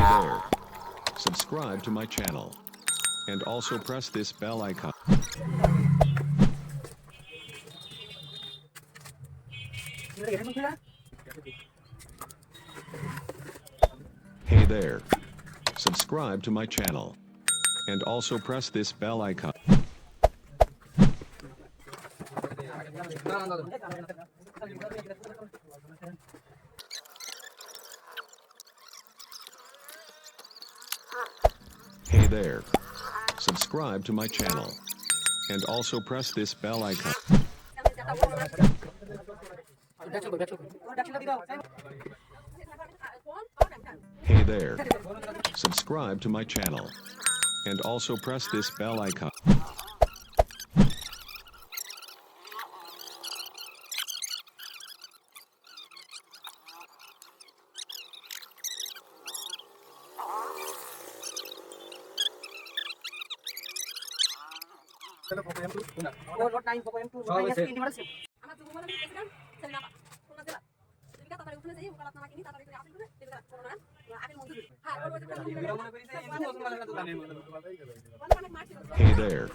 there. Subscribe to my channel. And also press this bell icon. Hey there. Subscribe to my channel. And also press this bell icon. Hey there. Subscribe to my channel. And also press this bell icon. Hey there. Subscribe to my channel. And also press this bell icon. Hey there.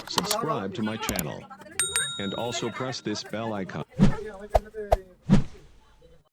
Subscribe to my channel. And also press this bell icon.